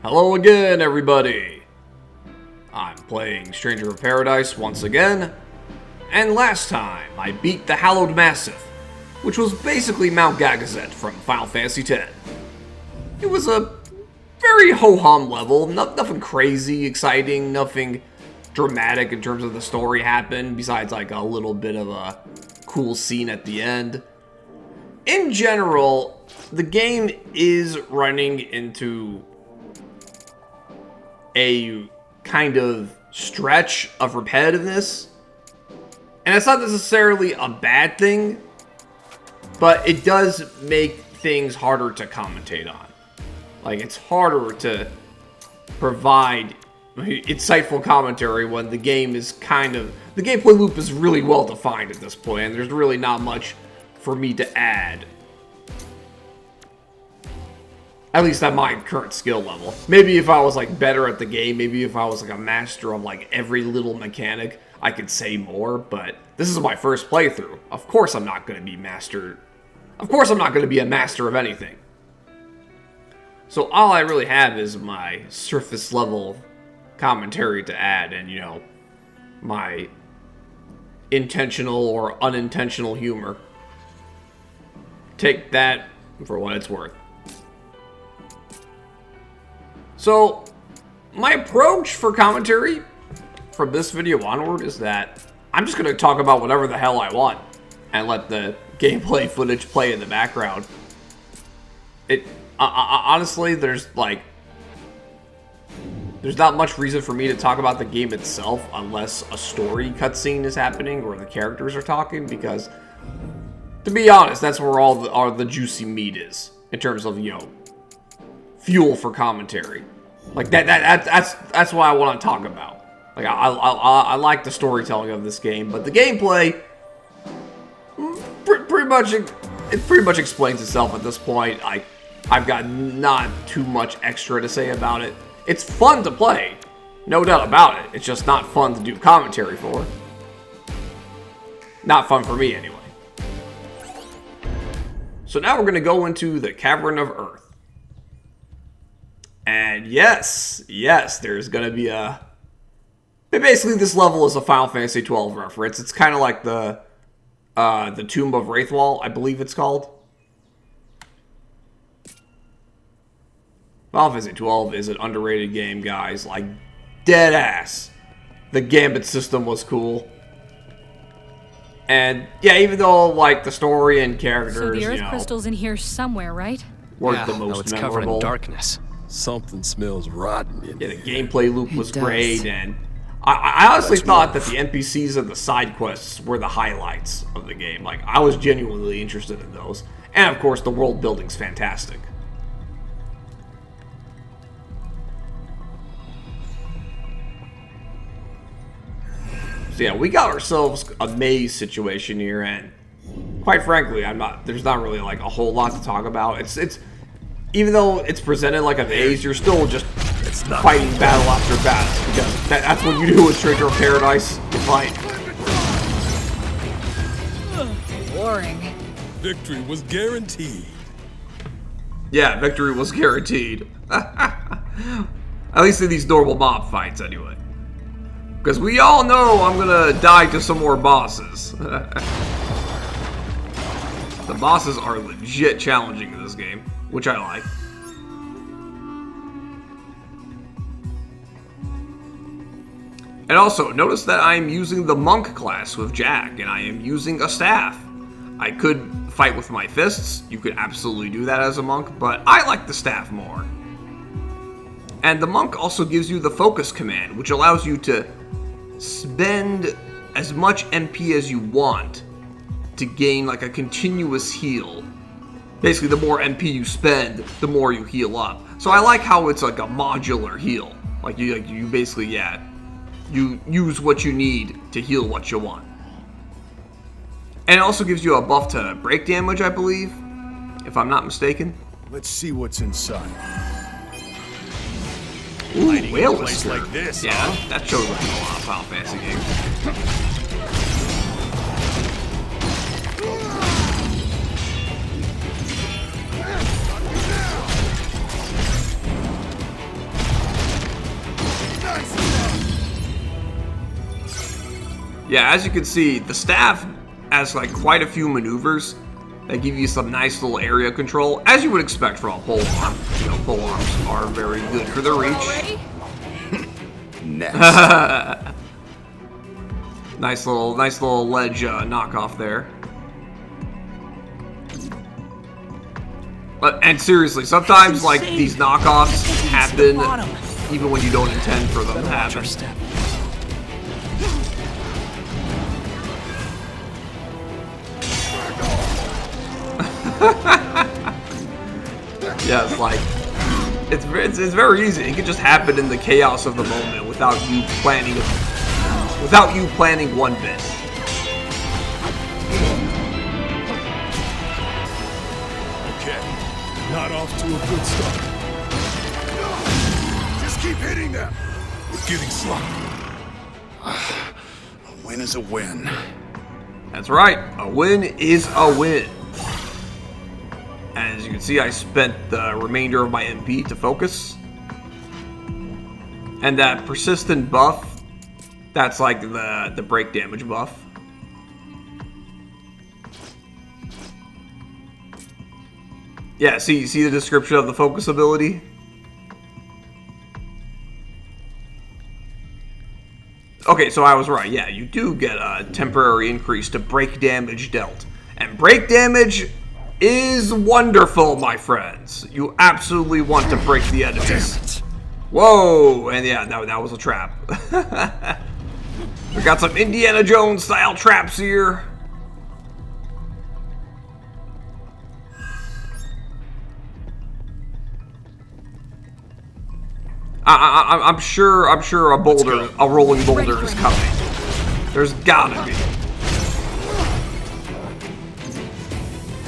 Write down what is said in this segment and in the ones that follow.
Hello again, everybody! I'm playing Stranger of Paradise once again, and last time I beat the Hallowed Massif, which was basically Mount Gagazet from Final Fantasy X. It was a very ho-hum level, nothing crazy, exciting, nothing dramatic in terms of the story happened, besides like a little bit of a cool scene at the end. In general, the game is running into a kind of stretch of repetitiveness, and it's not necessarily a bad thing, but it does make things harder to commentate on. Like, it's harder to provide insightful commentary when the game is the gameplay loop is really well defined at this point, and there's really not much for me to add. At least at my current skill level. Maybe if I was like better at the game, maybe if I was like a master of like every little mechanic, I could say more, but this is my first playthrough. Of course I'm not going to be master. Of course I'm not going to be a master of anything. So all I really have is my surface level commentary to add, and you know, my intentional or unintentional humor. Take that for what it's worth. So, my approach for commentary from this video onward is that I'm just going to talk about whatever the hell I want and let the gameplay footage play in the background. Honestly, there's not much reason for me to talk about the game itself unless a story cutscene is happening or the characters are talking, because to be honest, that's where all the juicy meat is in terms of, you know, fuel for commentary. Like that's what I want to talk about. Like I like the storytelling of this game, but the gameplay pretty much explains itself at this point. I've got not too much extra to say about it. It's fun to play, no doubt about it. It's just not fun to do commentary for. Not fun for me anyway. So now we're gonna go into the Cavern of Earth. And yes, there's gonna be basically, this level is a Final Fantasy XII reference. It's kind of like the Tomb of Wraithwall, I believe it's called. Final Fantasy XII is an underrated game, guys. Like, dead ass. The Gambit system was cool. And yeah, even though like the story and characters, so the Earth crystal's in here somewhere, right? Weren't the most it's memorable. Covered in darkness. Something smells rotten in Yeah, the here. gameplay loop was great, and I honestly thought that the NPCs of the side quests were the highlights of the game. Like, I was genuinely interested in those. And of course, the world building's fantastic. So yeah, we got ourselves a maze situation here, and quite frankly, there's not really like a whole lot to talk about. It's even though it's presented like a maze, you're still just fighting battle after battle, because that's what you do with Stranger of Paradise. You fight. Boring. Victory was guaranteed. Yeah, victory was guaranteed. At least in these normal mob fights, anyway. Because we all know I'm gonna die to some more bosses. The bosses are legit challenging in this game, which I like. And also, notice that I am using the monk class with Jack, and I am using a staff. I could fight with my fists, you could absolutely do that as a monk, but I like the staff more. And the monk also gives you the focus command, which allows you to spend as much MP as you want to gain like a continuous heal. Basically, the more MP you spend, the more you heal up. So I like how it's like a modular heal. Like you basically, yeah, you use what you need to heal what you want. And it also gives you a buff to break damage, I believe, if I'm not mistaken. Let's see what's inside. Ooh, whale place whisker. like this, yeah, huh? that shows like in a lot of Final Fantasy games. Yeah, as you can see, the staff has like quite a few maneuvers that give you some nice little area control, as you would expect from a pole arm. You know, pole arms are very good for their reach. Next. Nice little ledge knockoff there. And seriously, sometimes like these knockoffs happen even when you don't intend for them to happen. Yeah, it's like it's very easy. It can just happen in the chaos of the moment without you planning one bit. Not off to a good start. Just keep hitting them. We're getting sloppy. A win is a win. That's right. A win is a win. As you can see, I spent the remainder of my MP to focus. And that persistent buff, that's like the break damage buff. Yeah, see the description of the focus ability? Okay, so I was right. Yeah, you do get a temporary increase to break damage dealt. And break damage is wonderful, my friends. You absolutely want to break the enemies. Whoa! And yeah, that was a trap. We got some Indiana Jones style traps here. I'm sure a rolling boulder is coming. There's gotta be.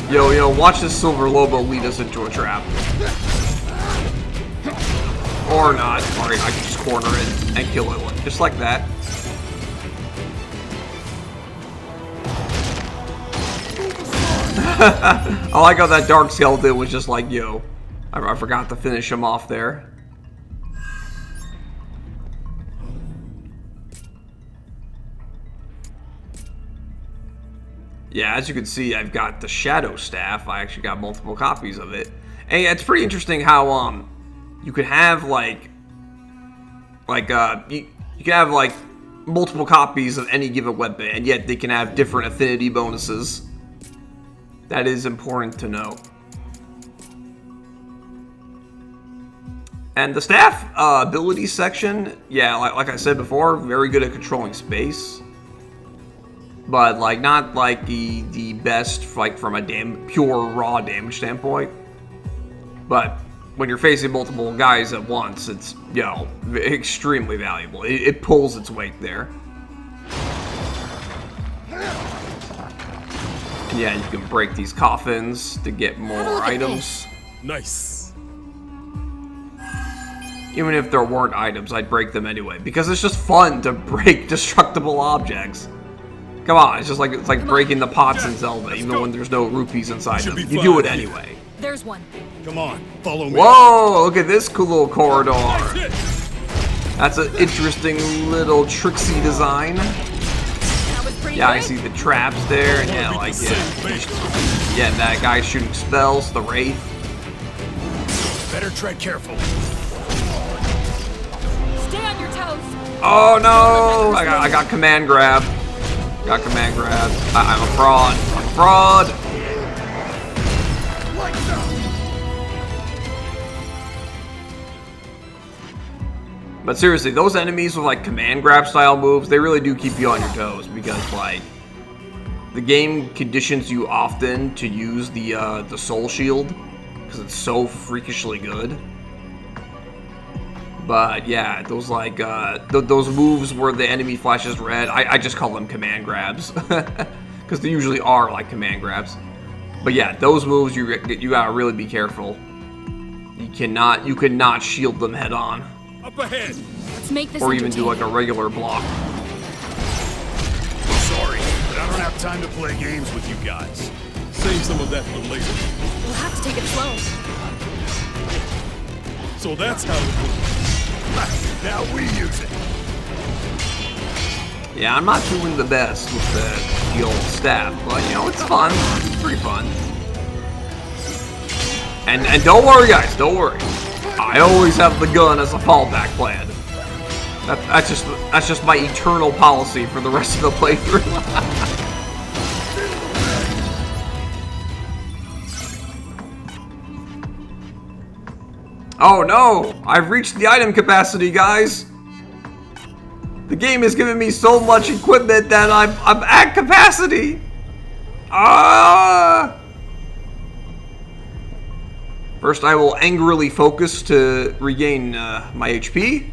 Yo, watch this Silver Lobo lead us into a trap. Or not. Or I can just corner it and kill it, just like that. I like how that Dark Skeleton was just like, yo, I forgot to finish him off there. Yeah, as you can see, I've got the Shadow Staff. I actually got multiple copies of it. And yeah, it's pretty interesting how you could have you can have like multiple copies of any given weapon, and yet they can have different affinity bonuses. That is important to know. And the staff ability section, yeah, like I said before, very good at controlling space. But like not like the best like from a pure raw damage standpoint. But when you're facing multiple guys at once, it's extremely valuable. It pulls its weight there. And yeah, you can break these coffins to get more items. Nice. Even if there weren't items, I'd break them anyway because it's just fun to break destructible objects. Come on, it's like breaking the pots in Zelda, even when there's no rupees inside them. You do it anyway. There's one. Come on, follow me. Whoa, look at this cool little corridor. That's an interesting little tricksy design. That was pretty Yeah, I good. see the traps there, and yeah, like yeah, that guy shooting spells, the Wraith. Better tread careful. Stay on your toes. Oh no! I got command grab. Got command grab. I'm a fraud. I'm a fraud. But seriously, those enemies with like command grab style moves, they really do keep you on your toes because like the game conditions you often to use the soul shield because it's so freakishly good. But yeah, those like those moves where the enemy flashes red, I just call them command grabs because they usually are like command grabs. But yeah, those moves you gotta really be careful. You cannot shield them head on. Up ahead. Let's make this Or even do like entertaining. a regular block. Sorry, but I don't have time to play games with you guys. Save some of that for later. We'll have to take it slow. So that's how it works. Now we use it. Yeah, I'm not doing the best with the old staff, but you know, it's fun. It's pretty fun. And don't worry, guys, don't worry. I always have the gun as a fallback plan. That's just my eternal policy for the rest of the playthrough. Oh no! I've reached the item capacity, guys. The game has given me so much equipment that I'm at capacity. First, I will angrily focus to regain my HP.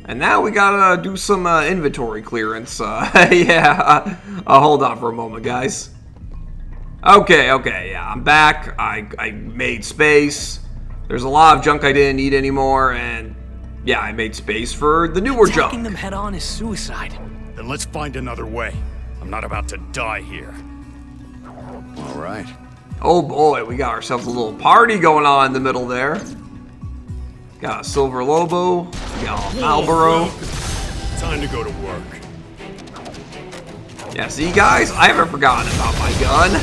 And now we gotta do some inventory clearance. Yeah, hold on for a moment, guys. Okay, yeah, I'm back. I made space. There's a lot of junk I didn't need anymore, and yeah, I made space for the newer junk. Attacking them head on is suicide. Then let's find another way. I'm not about to die here. All right. Oh boy, we got ourselves a little party going on in the middle there. Got a Silver Lobo, we got a Marlboro. Time to go to work. Yeah, see guys, I haven't forgotten about my gun.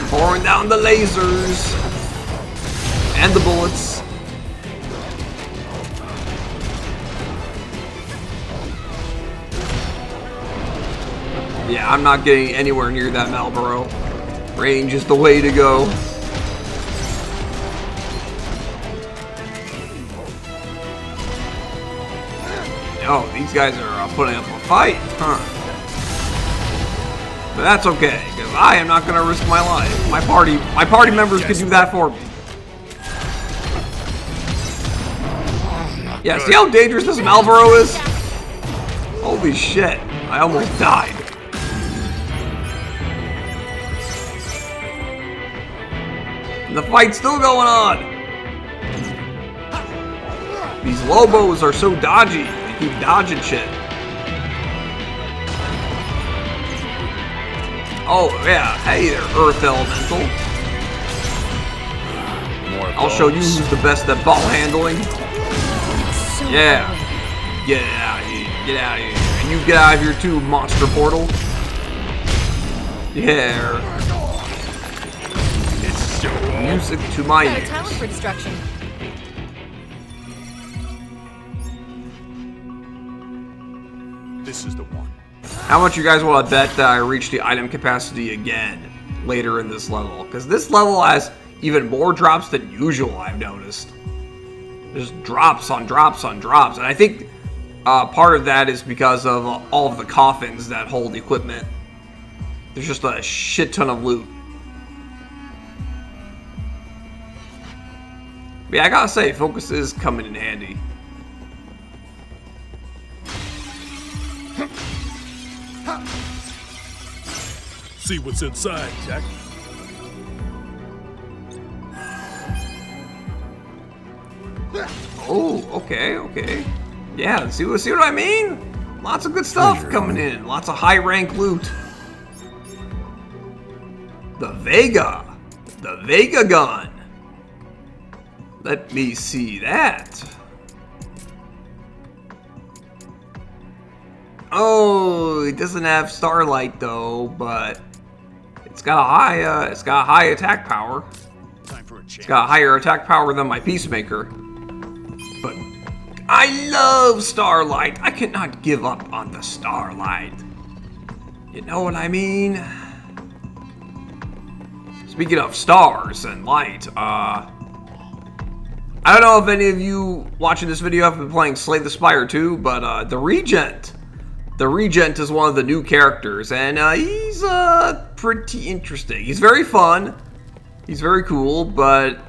Pouring down the lasers and the bullets. Yeah, I'm not getting anywhere near that Marlboro. Range is the way to go. Oh, these guys are putting up a fight, huh? But that's okay, because I am not going to risk my life. My party members can do that for me. Yeah, see how dangerous this Marlboro is? Holy shit, I almost died. And the fight's still going on. These Lobos are so dodgy. They keep dodging shit. Oh, yeah. Hey there, Earth Elemental. I'll show you who's the best at ball handling. Yeah. Get out of here. Get out of here. And you get out of here too, Monster Portal. Yeah. Music to my Got a ears. talent for destruction. This is the one. How much you guys want to bet that I reach the item capacity again later in this level? Because this level has even more drops than usual, I've noticed. There's drops on drops on drops. And I think part of that is because of all of the coffins that hold equipment. There's just a shit ton of loot. But yeah, I gotta say, focus is coming in handy. See what's inside, Jack. Oh, okay. Yeah, see what I mean? Lots of good stuff coming in. Lots of high rank loot. The Vega gun. Let me see that. Oh, it doesn't have starlight though, but it's got a high attack power. Time for a change. It's got a higher attack power than my Peacemaker. But I love starlight. I cannot give up on the starlight. You know what I mean? Speaking of stars and light, I don't know if any of you watching this video have been playing Slay the Spire 2, but the Regent is one of the new characters, and he's pretty interesting. He's very fun, he's very cool, but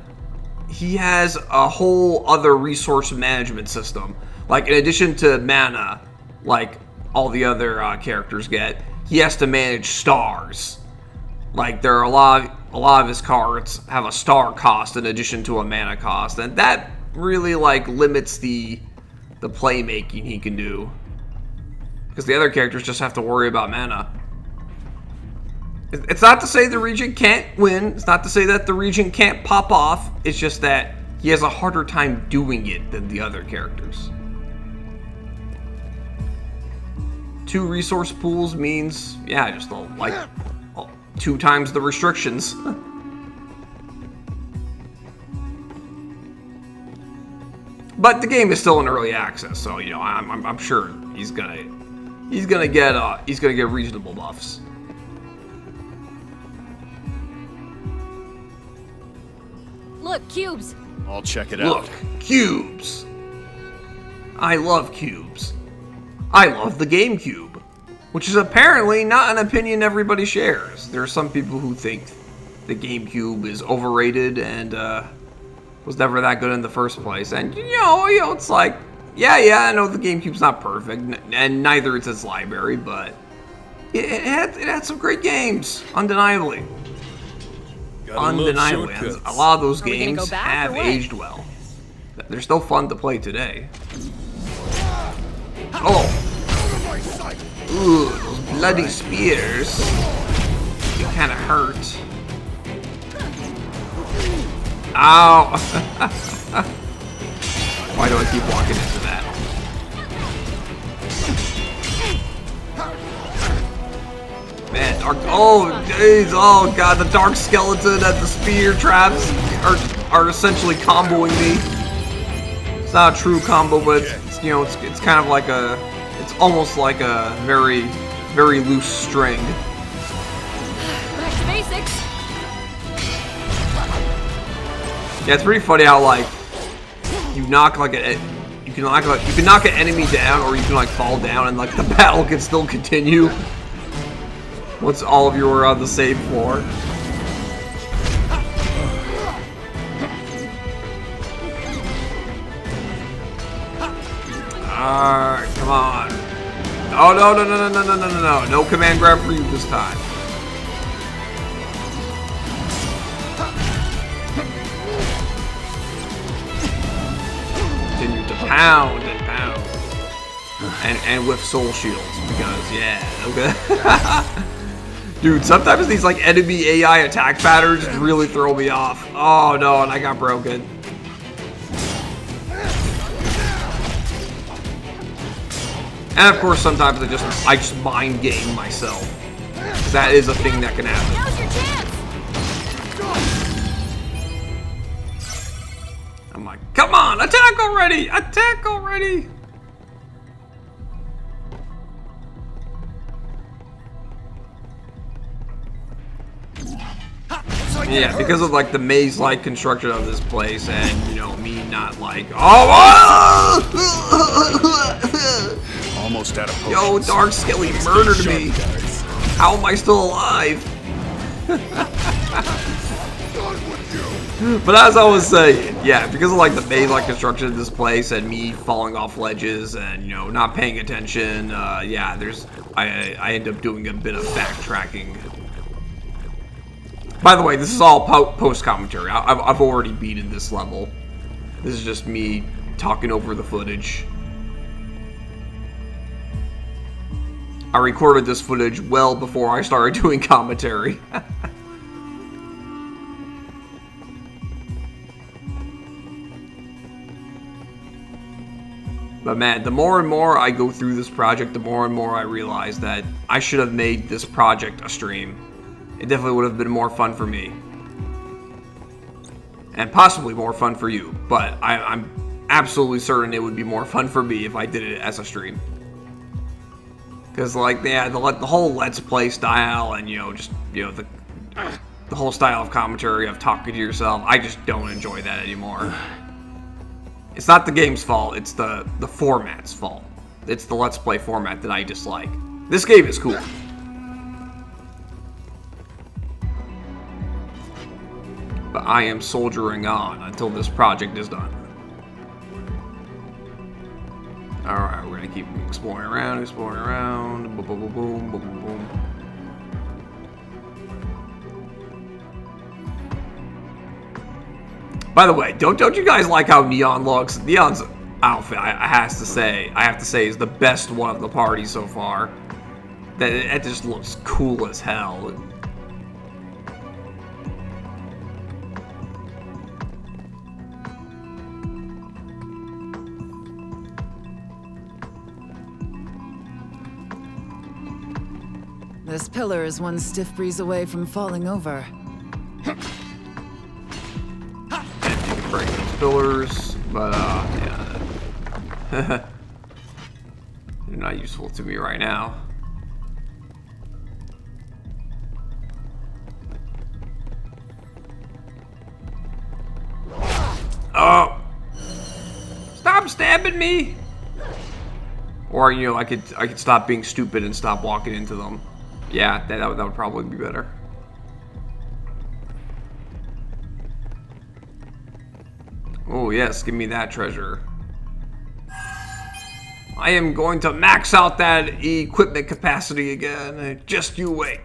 he has a whole other resource management system. Like, in addition to mana, like all the other characters get, he has to manage stars. Like, there are a lot of his cards have a star cost in addition to a mana cost, and that really like limits the playmaking he can do, because the other characters just have to worry about mana. It's not to say the Regent can't win. It's not to say that the Regent can't pop off. It's just that he has a harder time doing it than the other characters. 2 resource pools means, yeah, just like 2 times the restrictions. But the game is still in early access, so you know I'm sure he's gonna get reasonable buffs. Look, cubes. I'll check it Look, out. cubes. I love cubes. I love the GameCube, which is apparently not an opinion everybody shares. There are some people who think the GameCube is overrated and was never that good in the first place. And you know, it's like, yeah, I know the GameCube's not perfect, and neither is its library, but it had some great games, undeniably. Undeniably, and a lot of those Are we gonna games go back have or what? aged well. They're still fun to play today. Oh! Ooh, those bloody spears. They kind of hurt. Ow! Why do I keep walking into that? Man, dark. Oh, jeez. Oh, God. The dark skeleton and the spear traps are essentially comboing me. It's not a true combo, but it's, you know, it's kind of like a. It's almost like a very, very loose string. Back to basics. Yeah, it's pretty funny how like you knock like you can knock an enemy down, or you can like fall down, and like the battle can still continue once all of you are on the same floor. Alright, come on. Oh no, no command grab for you this time. Continue to pound and pound. And with soul shields, because yeah, okay. Dude, sometimes these like enemy AI attack patterns really throw me off. Oh no, and I got broken. And of course, sometimes I just mind game myself. 'Cause that is a thing that can happen. Now's your chance. I'm like, come on, attack already! Attack already! Yeah, because of like the maze-like construction of this place, and you know me not like, oh, Almost out of potions. yo, Dark Skelly murdered me. How am I still alive? But as I was saying, yeah, because of like the maze-like construction of this place and me falling off ledges and you know not paying attention, yeah, I end up doing a bit of backtracking. By the way, this is all post commentary. I've already beaten this level. This is just me talking over the footage. I recorded this footage well before I started doing commentary. But man, the more and more I go through this project, the more and more I realize that I should have made this project a stream. It definitely would have been more fun for me. And possibly more fun for you. But I'm absolutely certain it would be more fun for me if I did it as a stream. Because, like, yeah, the whole Let's Play style and, you know, just, you know, the whole style of commentary of talking to yourself, I just don't enjoy that anymore. It's not the game's fault, it's the format's fault. It's the Let's Play format that I dislike. This game is cool. But I am soldiering on until this project is done. Alright, we're gonna keep exploring around. Boom, boom, boom, boom, boom, boom. By the way, don't you guys like how Neon looks? Neon's outfit, I have to say, is the best one of the party so far. That just looks cool as hell. This pillar is one stiff breeze away from falling over. And you can break those pillars, but yeah. They're not useful to me right now. Oh! Stop stabbing me! Or, you know, I could stop being stupid and stop walking into them. Yeah, that would probably be better. Oh yes, give me that treasure. I am going to max out that equipment capacity again. Just you wait.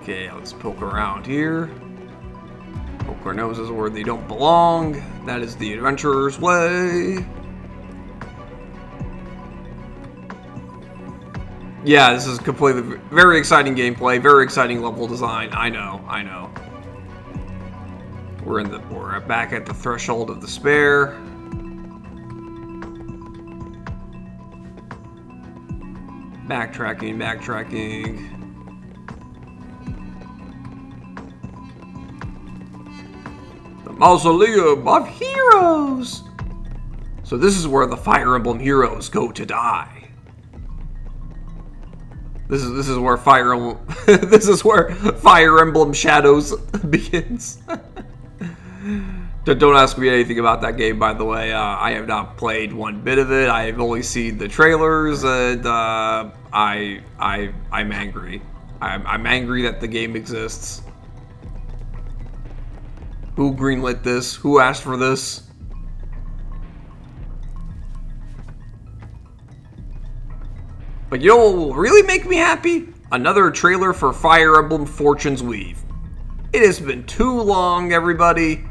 Okay, let's poke around here. Poke our noses where they don't belong. That is the adventurer's way. Yeah, this is completely very exciting gameplay, very exciting level design. I know. We're back at the threshold of despair. Backtracking. The Mausoleum of Heroes! So this is where the Fire Emblem heroes go to die. This is where Fire Emblem this is where Fire Emblem Shadows begins. Don't ask me anything about that game, by the way. I have not played one bit of it. I have only seen the trailers, and I'm angry. I'm angry that the game exists. Who greenlit this? Who asked for this? But you know what will really make me happy? Another trailer for Fire Emblem Fortune's Weave. It has been too long, everybody.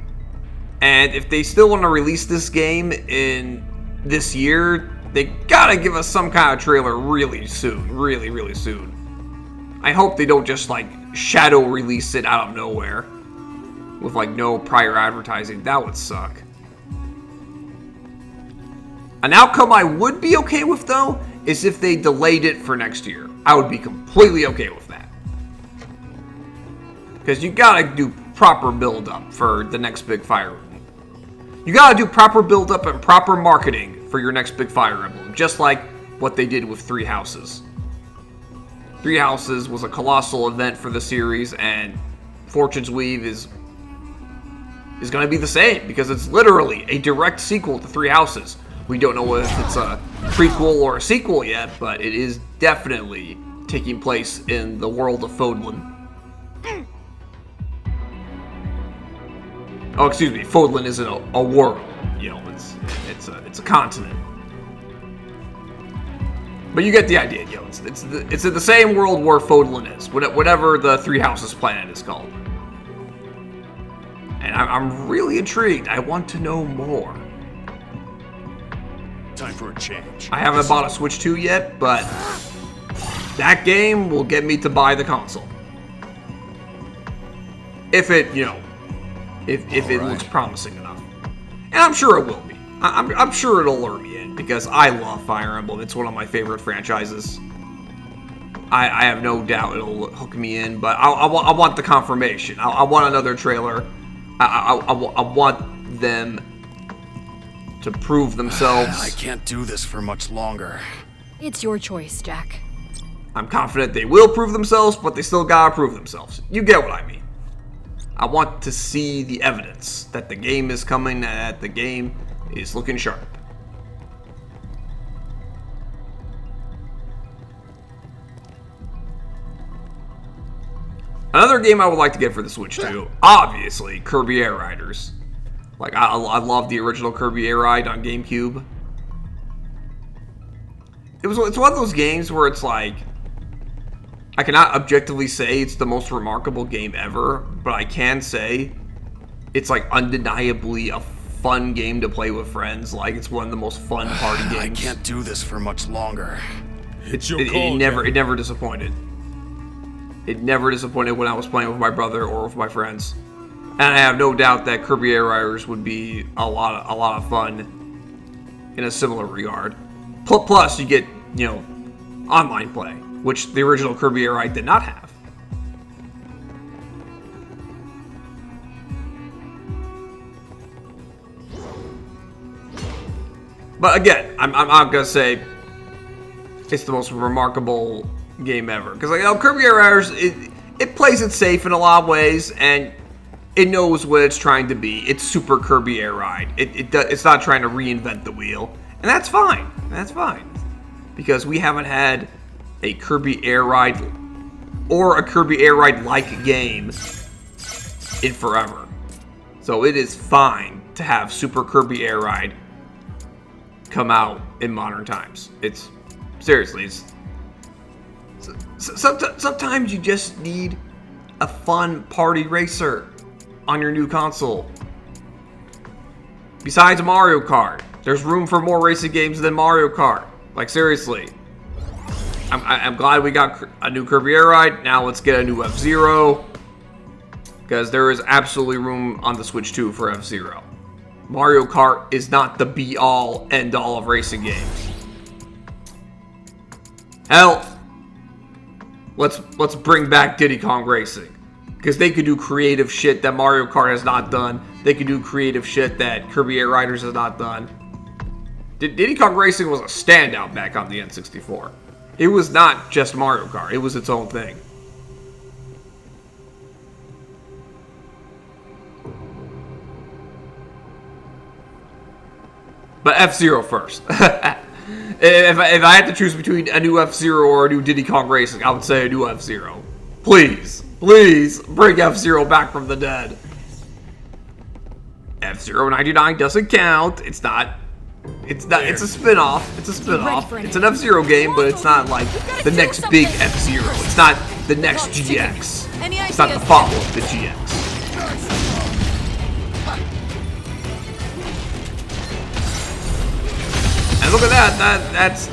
And if they still want to release this game in this year, they gotta give us some kind of trailer really soon. Really soon. I hope they don't just, like, shadow release it out of nowhere. With, like, no prior advertising. That would suck. An outcome I would be okay with, though, is if they delayed it for next year. I would be completely okay with that. Because you gotta do proper build-up for the next big Fire Emblem. You gotta do proper build-up and proper marketing for your next big Fire Emblem. Just like what they did with Three Houses. Three Houses was a colossal event for the series, and Fortune's Weave is gonna be the same. Because it's literally a direct sequel to Three Houses. We don't know if it's a prequel or a sequel yet, but it is definitely taking place in the world of Fodlan. Oh, excuse me, Fodlan isn't a world. You know, it's a continent. But you get the idea, you know. It's in the same world where Fodlan is, whatever the Three Houses planet is called. And I'm really intrigued. I want to know more. Time for a change. I haven't bought a Switch 2 yet, but that game will get me to buy the console. If it, you know, if it looks promising enough. And I'm sure it will be. I'm sure it'll lure me in, because I love Fire Emblem. It's one of my favorite franchises. I have no doubt it'll hook me in, but I want the confirmation. I want another trailer. I want them to prove themselves. I can't do this for much longer. It's your choice, Jack. I'm confident they will prove themselves, but they still gotta prove themselves. You get what I mean. I want to see the evidence that the game is coming, that the game is looking sharp. Another game I would like to get for the Switch too, obviously, Kirby Air Riders. Like, I love the original Kirby Air Ride on GameCube. It's one of those games where it's like, I cannot objectively say it's the most remarkable game ever, but I can say it's like undeniably a fun game to play with friends. Like, it's one of the most fun party games. I can't do this for much longer. It's your call, it never disappointed. It never disappointed when I was playing with my brother or with my friends. And I have no doubt that Kirby Air Riders would be a lot of fun in a similar regard. Plus, you get, you know, online play, which the original Kirby Air Ride did not have. But again, I'm not gonna say it's the most remarkable game ever, because like, you know, Kirby Air Riders, it plays it safe in a lot of ways, and it knows what it's trying to be. It's Super Kirby Air Ride. It's not trying to reinvent the wheel, and that's fine. That's fine, because we haven't had a Kirby Air Ride or a Kirby Air Ride like game in forever. So it is fine to have Super Kirby Air Ride come out in modern times. It's seriously, sometimes you just need a fun party racer on your new console. Besides Mario Kart, there's room for more racing games than Mario Kart. Like, seriously. I'm glad we got a new Kirby Air Ride. Now let's get a new F-Zero, because there is absolutely room on the Switch 2 for F-Zero. Mario Kart is not the be-all, end-all of racing games. Hell, let's bring back Diddy Kong Racing, because they could do creative shit that Mario Kart has not done. They could do creative shit that Kirby Air Riders has not done. Diddy Kong Racing was a standout back on the N64. It was not just Mario Kart. It was its own thing. But F-Zero first. If I had to choose between a new F-Zero or a new Diddy Kong Racing, I would say a new F-Zero. Please, please bring F-Zero back from the dead. F-Zero 99 doesn't count. It's not. It's a spin-off. It's a spin-off. It's an F-Zero game, but it's not like the next big F-Zero. It's not the next GX. It's not the follow-up to GX. And look at that.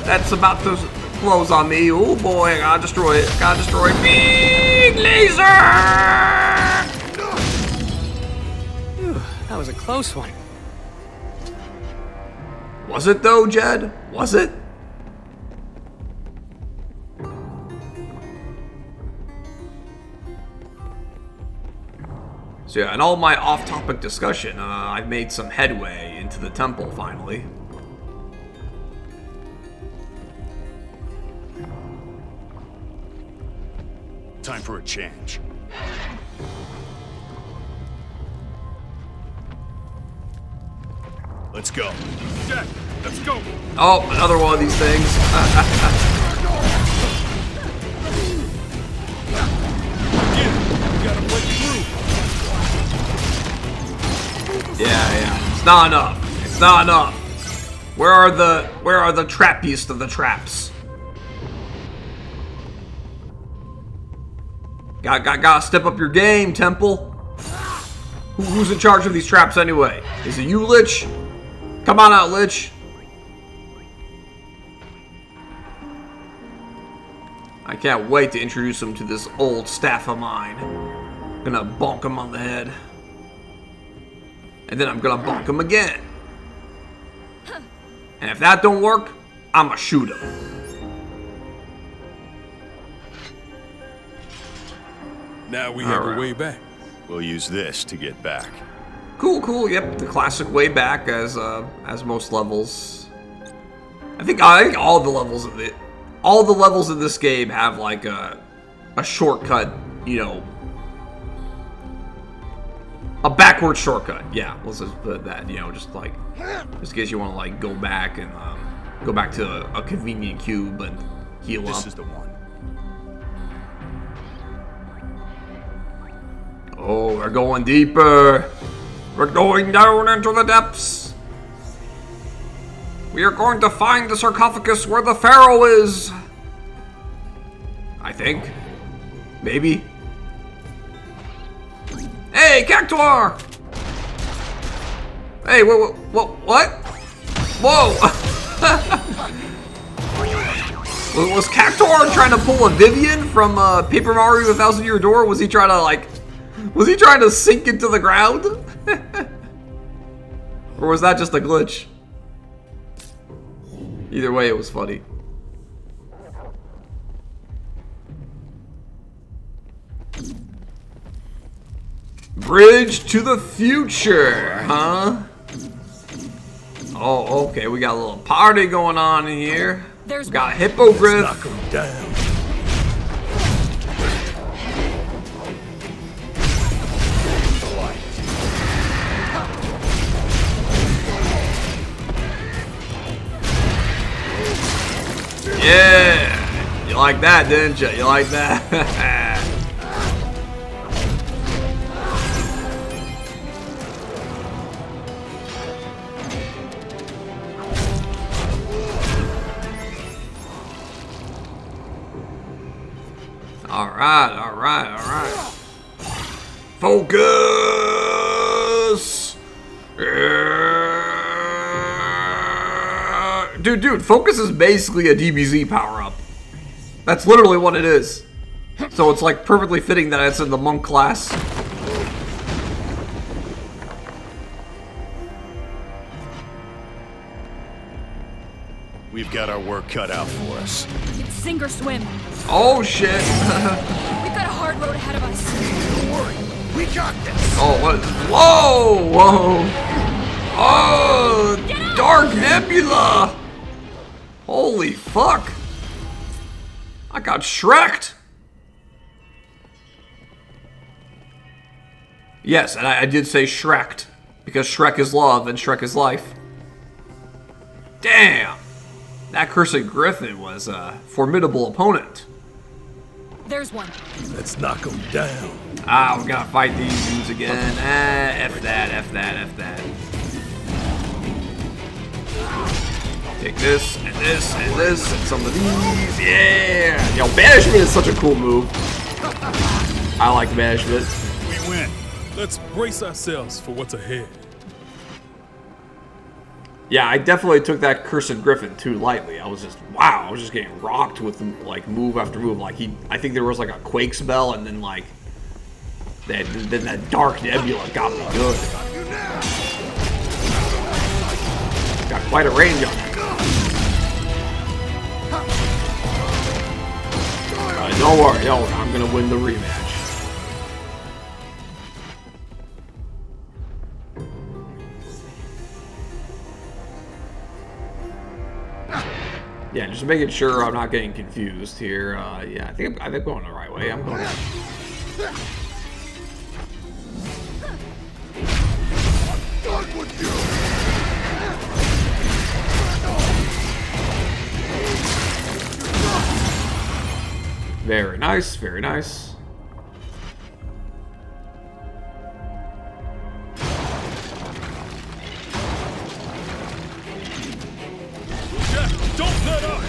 That's about to close on me. Oh boy, I gotta destroy it. Gotta destroy it. Big laser! Whew, that was a close one. Was it though, Jed? Was it? So yeah, in all my off-topic discussion, I've made some headway into the temple finally. Time for a change. Let's go. Jack, let's go. Oh, another one of these things. You gotta break through. Yeah. It's not enough. It's not enough. Where are the trappiest of the traps? Gotta step up your game, Temple. Who's in charge of these traps anyway? Is it you, Lich? Come on out, Lich. I can't wait to introduce him to this old staff of mine. I'm gonna bonk him on the head. And then I'm gonna bonk him again. And if that don't work, I'ma shoot him. Now we have Alright. a way back. We'll use this to get back. Cool. Yep, the classic way back as most levels. I think all the levels of this game have like a shortcut, you know, a backward shortcut. Yeah, let's just put that, you know, just in case you want to like go back and go back to a convenient cube and heal up. This is the one. Oh, we're going deeper. We're going down into the depths. We are going to find the sarcophagus where the pharaoh is. I think. Maybe. Hey, Cactuar! Hey, what? Whoa! Was Cactuar trying to pull a Vivian from Paper Mario: The Thousand Year Door? Was he trying to like? Was he trying to sink into the ground? Or was that just a glitch? Either way, it was funny. Bridge to the future, huh? Oh, okay. We got a little party going on in here. There's We got a hippogriff. Knock him down. Yeah! You like that, didn't you? You like that? Alright, alright, alright. Focus! Dude, focus is basically a DBZ power-up. That's literally what it is. So it's like perfectly fitting that it's in the monk class. We've got our work cut out for us. It's sink or swim. Oh shit. We've got a hard road ahead of us. Don't worry. We got this. Oh, what? Whoa! Whoa! Oh! Dark Nebula! Holy fuck! I got Shrek'd! Yes, and I did say Shrek'd. Because Shrek is love and Shrek is life. Damn! That cursed Griffin was a formidable opponent. There's one. Let's knock him down. Ah, we gotta fight these dudes again. Ah, F that, F that, F that. Take this, and this, and this, and some of these. Yeah! Yo, Banishment is such a cool move. I like Banishment. We win. Let's brace ourselves for what's ahead. Yeah, I definitely took that Cursed Griffin too lightly. I was just, wow, I was just getting rocked with, like, move after move. Like, I think there was, like, a Quake spell, and then, like, then that Dark Nebula got me good. Got quite a range on that. Don't worry, I'm gonna win the rematch. Yeah, just making sure I'm not getting confused here. Yeah, I think I'm going the right way. I'm going. Very nice, very nice. Don't let up!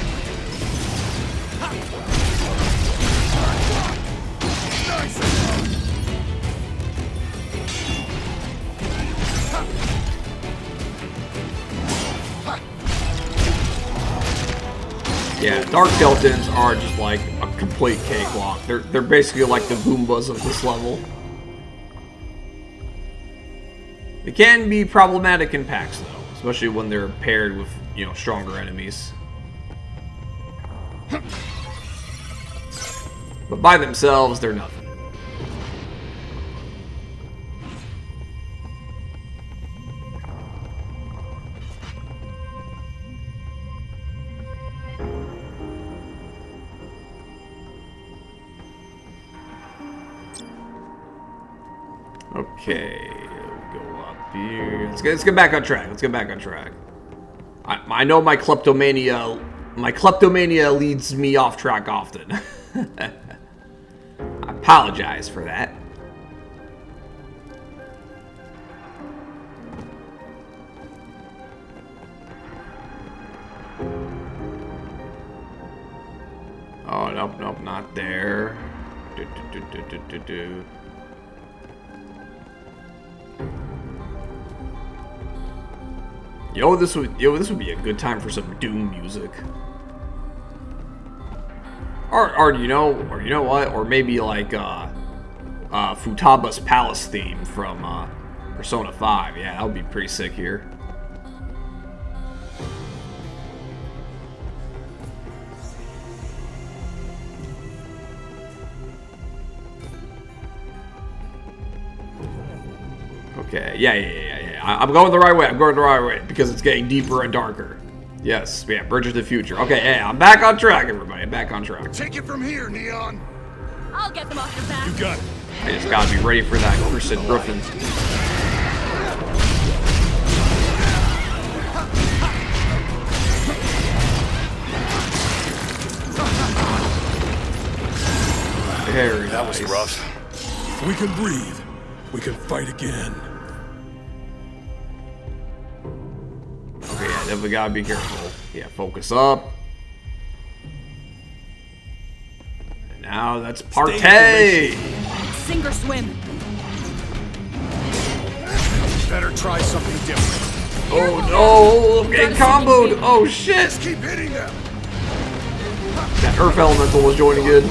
Yeah, Dark Skeletons are just like a complete cakewalk. They're basically like the Goombas of this level. They can be problematic in packs though, especially when they're paired with, you know, stronger enemies. But by themselves, they're nothing. Okay, we'll go up here. Let's get back on track. Let's get back on track. I know my kleptomania leads me off track often. I apologize for that. Oh, nope, not there. Yo, this would be a good time for some Doom music. Or you know what? Or maybe like Futaba's palace theme from Persona 5. Yeah, that would be pretty sick here. Okay, yeah. I'm going the right way. I'm going the right way because it's getting deeper and darker. Yes, yeah, Bridge of the Future. Okay, yeah, I'm back on track, everybody. I'm back on track. Take it from here, Neon. I'll get them off your back. You got it. I just gotta be ready for that Cursed Griffin. Very That was nice. rough. If we can breathe, we can fight again. Okay, yeah, definitely gotta be careful. Yeah, focus up. And now that's partay. Sink or swim. Better try something different. Oh no, I'm getting comboed. Oh shit. Keep hitting them. That Earth Elemental was joining in.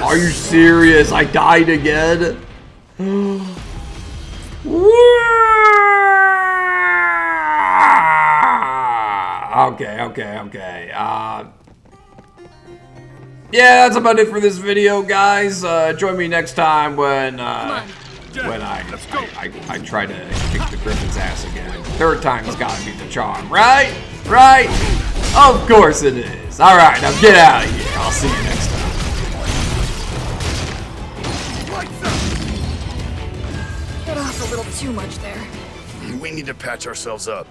Are you serious? I died again? Okay. Yeah, that's about it for this video, guys. Join me next time when I try to kick the Griffin's ass again. Third time's gotta be the charm, right? Right? Of course it is. Alright, now get out of here. I'll see you next time. Bit off a little too much there. We need to patch ourselves up.